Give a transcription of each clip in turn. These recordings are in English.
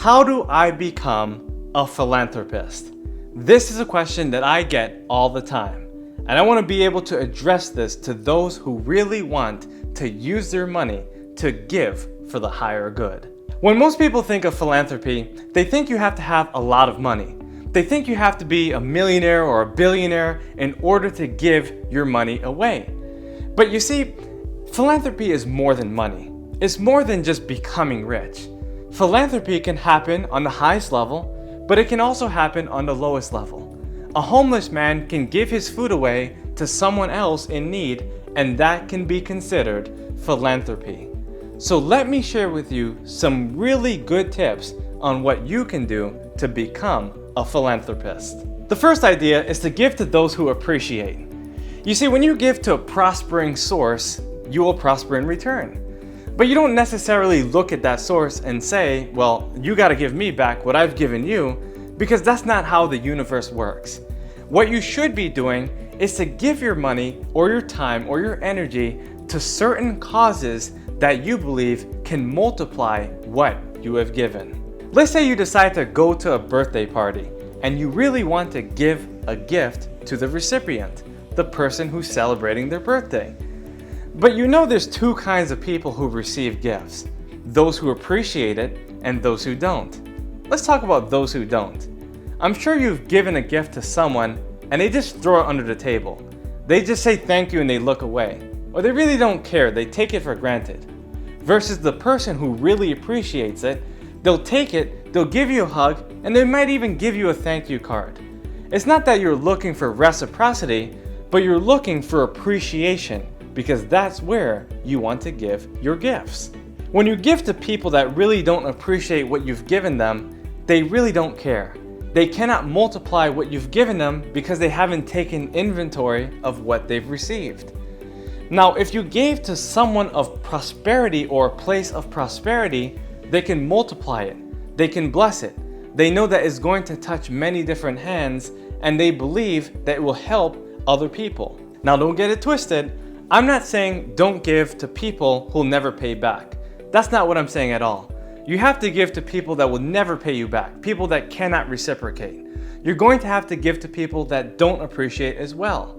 How do I become a philanthropist? This is a question that I get all the time, and I want to be able to address this to those who really want to use their money to give for the higher good. When most people think of philanthropy, they think you have to have a lot of money. They think you have to be a millionaire or a billionaire in order to give your money away. But you see, philanthropy is more than money. It's more than just becoming rich. Philanthropy can happen on the highest level, but it can also happen on the lowest level. A homeless man can give his food away to someone else in need, and that can be considered philanthropy. So let me share with you some really good tips on what you can do to become a philanthropist. The first idea is to give to those who appreciate. You see, when you give to a prospering source, you will prosper in return. But you don't necessarily look at that source and say, well, you got to give me back what I've given you, because that's not how the universe works. What you should be doing is to give your money or your time or your energy to certain causes that you believe can multiply what you have given. Let's say you decide to go to a birthday party and you really want to give a gift to the recipient, the person who's celebrating their birthday. But you know there's two kinds of people who receive gifts, those who appreciate it and those who don't. Let's talk about those who don't. I'm sure you've given a gift to someone and they just throw it under the table. They just say thank you and they look away. Or they really don't care, they take it for granted. Versus the person who really appreciates it, they'll take it, they'll give you a hug, and they might even give you a thank you card. It's not that you're looking for reciprocity, but you're looking for appreciation, because that's where you want to give your gifts. When you give to people that really don't appreciate what you've given them, they really don't care. They cannot multiply what you've given them because they haven't taken inventory of what they've received. Now, if you gave to someone of prosperity or a place of prosperity, they can multiply it. They can bless it. They know that it's going to touch many different hands, and they believe that it will help other people. Now, don't get it twisted. I'm not saying don't give to people who'll never pay back. That's not what I'm saying at all. You have to give to people that will never pay you back, people that cannot reciprocate. You're going to have to give to people that don't appreciate as well.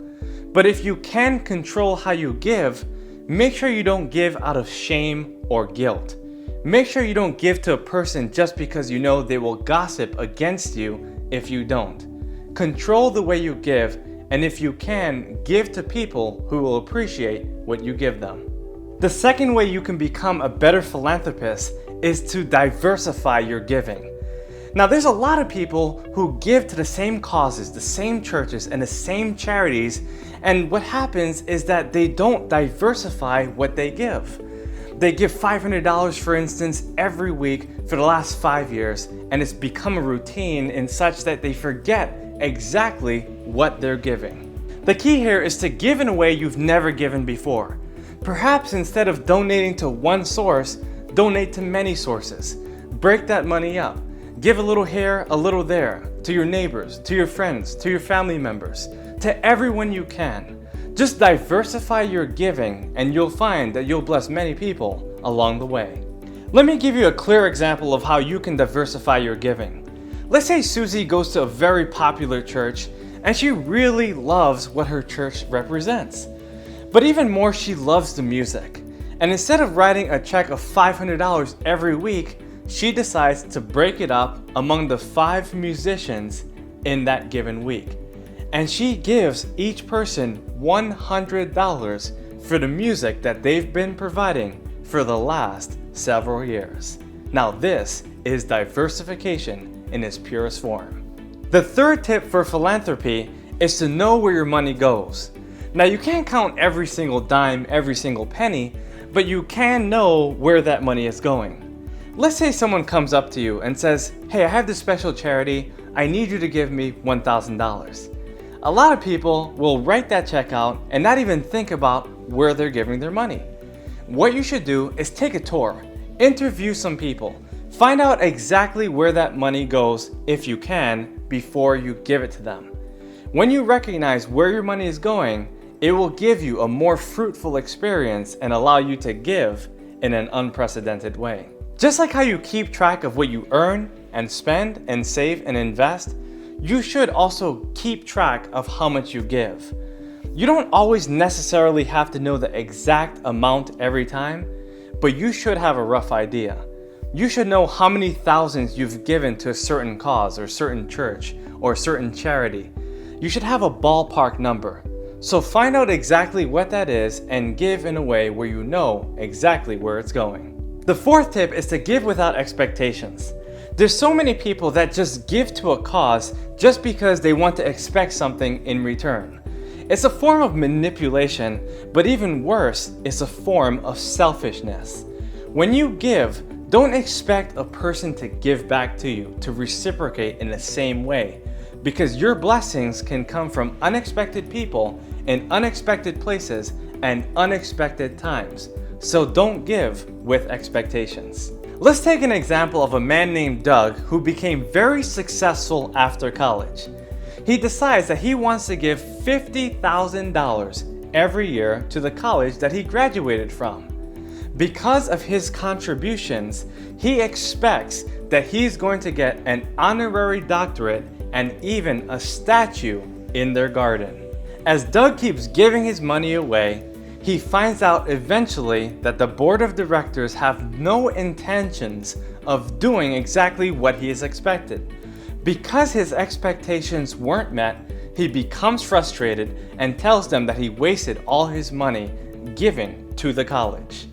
But if you can control how you give, make sure you don't give out of shame or guilt. Make sure you don't give to a person just because you know they will gossip against you if you don't. Control the way you give, and if you can, give to people who will appreciate what you give them. The second way you can become a better philanthropist is to diversify your giving. Now, there's a lot of people who give to the same causes, the same churches, and the same charities, and what happens is that they don't diversify what they give. They give $500, for instance, every week for the last 5 years, and it's become a routine in such that they forget exactly what they're giving. The key here is to give in a way you've never given before. Perhaps instead of donating to one source, donate to many sources. Break that money up. Give a little here, a little there, to your neighbors, to your friends, to your family members, to everyone you can. Just diversify your giving and you'll find that you'll bless many people along the way. Let me give you a clear example of how you can diversify your giving. Let's say Susie goes to a very popular church and she really loves what her church represents. But even more, she loves the music. And instead of writing a check of $500 every week, she decides to break it up among the 5 musicians in that given week. And she gives each person $100 for the music that they've been providing for the last several years. Now this is diversification in its purest form. The third tip for philanthropy is to know where your money goes. Now, you can't count every single dime, every single penny, but you can know where that money is going. Let's say someone comes up to you and says, hey, I have this special charity, I need you to give me $1,000. A lot of people will write that check out and not even think about where they're giving their money. What you should do is take a tour, interview some people, find out exactly where that money goes if you can before you give it to them. When you recognize where your money is going, it will give you a more fruitful experience and allow you to give in an unprecedented way. Just like how you keep track of what you earn and spend and save and invest, you should also keep track of how much you give. You don't always necessarily have to know the exact amount every time, but you should have a rough idea. You should know how many thousands you've given to a certain cause or certain church or certain charity. You should have a ballpark number. So find out exactly what that is and give in a way where you know exactly where it's going. The fourth tip is to give without expectations. There's so many people that just give to a cause just because they want to expect something in return. It's a form of manipulation, but even worse, it's a form of selfishness. When you give, don't expect a person to give back to you, to reciprocate in the same way, because your blessings can come from unexpected people in unexpected places and unexpected times. So don't give with expectations. Let's take an example of a man named Doug who became very successful after college. He decides that he wants to give $50,000 every year to the college that he graduated from. Because of his contributions, he expects that he's going to get an honorary doctorate and even a statue in their garden. As Doug keeps giving his money away, he finds out eventually that the board of directors have no intentions of doing exactly what he is expected. Because his expectations weren't met, he becomes frustrated and tells them that he wasted all his money giving to the college.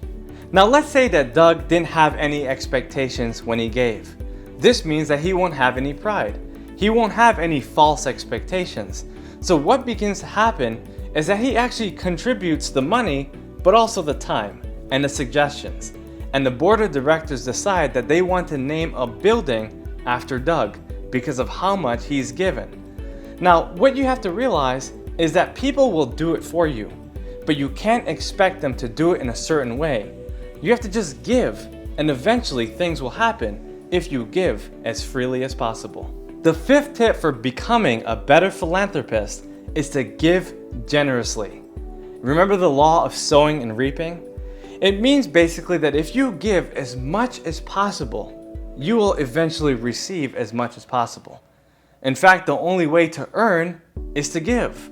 Now let's say that Doug didn't have any expectations when he gave. This means that he won't have any pride. He won't have any false expectations. So what begins to happen is that he actually contributes the money, but also the time and the suggestions. And the board of directors decide that they want to name a building after Doug because of how much he's given. Now, what you have to realize is that people will do it for you, but you can't expect them to do it in a certain way. You have to just give, and eventually things will happen if you give as freely as possible. The fifth tip for becoming a better philanthropist is to give generously. Remember the law of sowing and reaping? It means basically that if you give as much as possible, you will eventually receive as much as possible. In fact, the only way to earn is to give.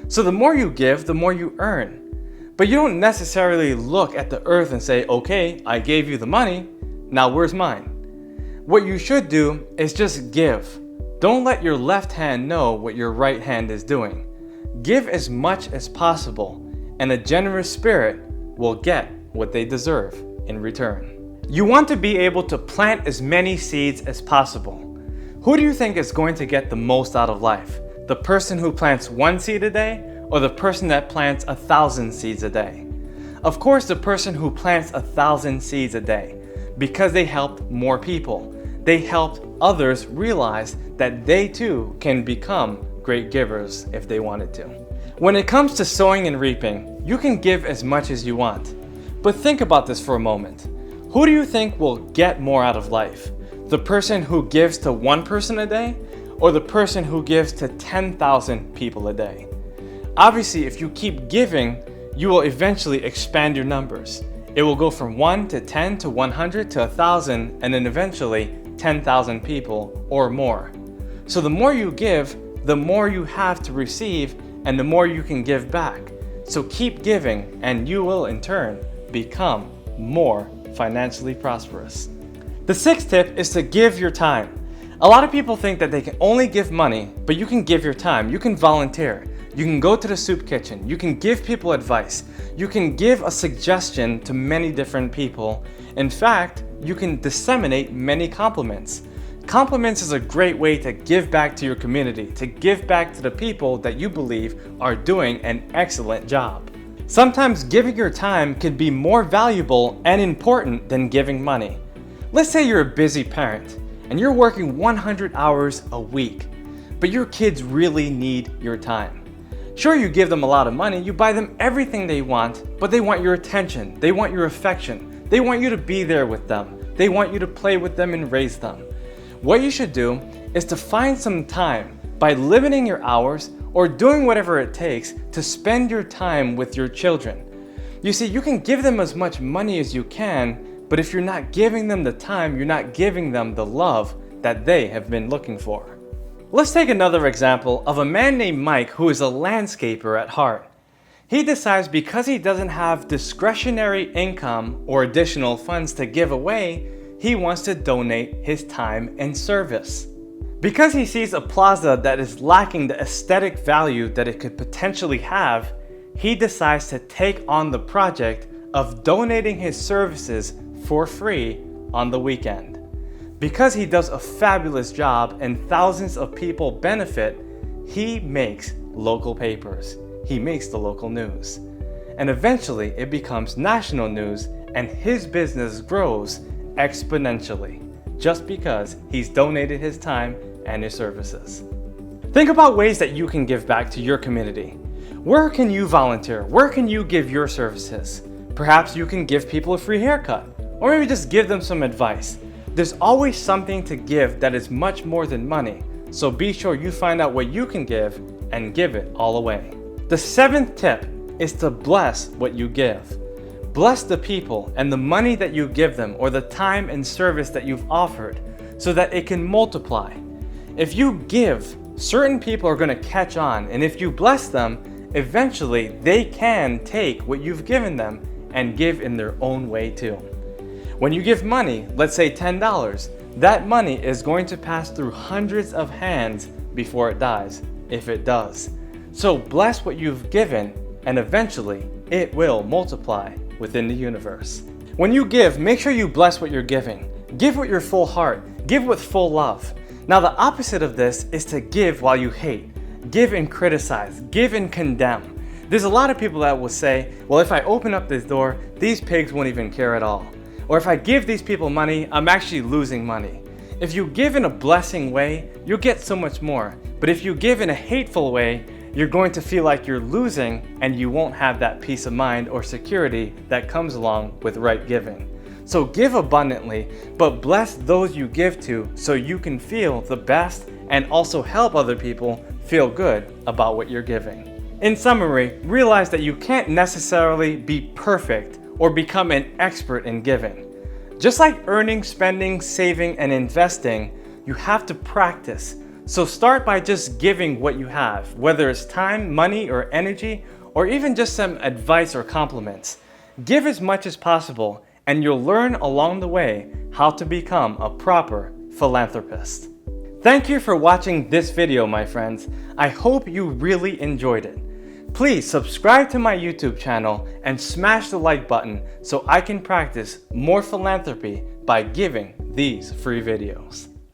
So the more you give, the more you earn. But you don't necessarily look at the earth and say, okay, I gave you the money, now where's mine? What you should do is just give. Don't let your left hand know what your right hand is doing. Give as much as possible, and a generous spirit will get what they deserve in return. You want to be able to plant as many seeds as possible. Who do you think is going to get the most out of life? The person who plants 1 seed a day, or the person that plants 1,000 seeds a day? Of course, the person who plants 1,000 seeds a day, because they helped more people. They helped others realize that they too can become great givers if they wanted to. When it comes to sowing and reaping, you can give as much as you want. But think about this for a moment. Who do you think will get more out of life? The person who gives to 1 person a day, or the person who gives to 10,000 people a day? Obviously, if you keep giving, you will eventually expand your numbers. It will go from 1 to 10 to 100 to 1,000, and then eventually 10,000 people or more. So the more you give, the more you have to receive, and the more you can give back. So keep giving, and you will in turn become more financially prosperous. The sixth tip is to give your time. A lot of people think that they can only give money, but you can give your time. You can volunteer. You can go to the soup kitchen. You can give people advice. You can give a suggestion to many different people. In fact, you can disseminate many compliments. Compliments is a great way to give back to your community, to give back to the people that you believe are doing an excellent job. Sometimes giving your time can be more valuable and important than giving money. Let's say you're a busy parent and you're working 100 hours a week, but your kids really need your time. Sure, you give them a lot of money, you buy them everything they want, but they want your attention, they want your affection, they want you to be there with them, they want you to play with them and raise them. What you should do is to find some time by limiting your hours or doing whatever it takes to spend your time with your children. You see, you can give them as much money as you can, But if you're not giving them the time, you're not giving them the love that they have been looking for. Let's take another example of a man named Mike who is a landscaper at heart. He decides because he doesn't have discretionary income or additional funds to give away, he wants to donate his time and service. Because he sees a plaza that is lacking the aesthetic value that it could potentially have, he decides to take on the project of donating his services for free on the weekend. Because he does a fabulous job and thousands of people benefit, he makes local papers. He makes the local news. And eventually it becomes national news and his business grows exponentially just because he's donated his time and his services. Think about ways that you can give back to your community. Where can you volunteer? Where can you give your services? Perhaps you can give people a free haircut, or maybe just give them some advice. There's always something to give that is much more than money, so be sure you find out what you can give and give it all away. The 7th tip is to bless what you give. Bless the people and the money that you give them or the time and service that you've offered so that it can multiply. If you give, certain people are going to catch on, and if you bless them, eventually they can take what you've given them and give in their own way too. When you give money, let's say $10, that money is going to pass through hundreds of hands before it dies, if it does. So bless what you've given and eventually it will multiply within the universe. When you give, make sure you bless what you're giving. Give with your full heart. Give with full love. Now the opposite of this is to give while you hate. Give and criticize. Give and condemn. There's a lot of people that will say, well, if I open up this door, these pigs won't even care at all. Or if I give these people money, I'm actually losing money. If you give in a blessing way, you'll get so much more. But if you give in a hateful way, you're going to feel like you're losing and you won't have that peace of mind or security that comes along with right giving. So give abundantly, but bless those you give to so you can feel the best and also help other people feel good about what you're giving. In summary, realize that you can't necessarily be perfect or become an expert in giving. Just like earning, spending, saving, and investing, you have to practice. So start by just giving what you have, whether it's time, money, or energy, or even just some advice or compliments. Give as much as possible, and you'll learn along the way how to become a proper philanthropist. Thank you for watching this video, my friends. I hope you really enjoyed it. Please subscribe to my YouTube channel and smash the like button so I can practice more philanthropy by giving these free videos.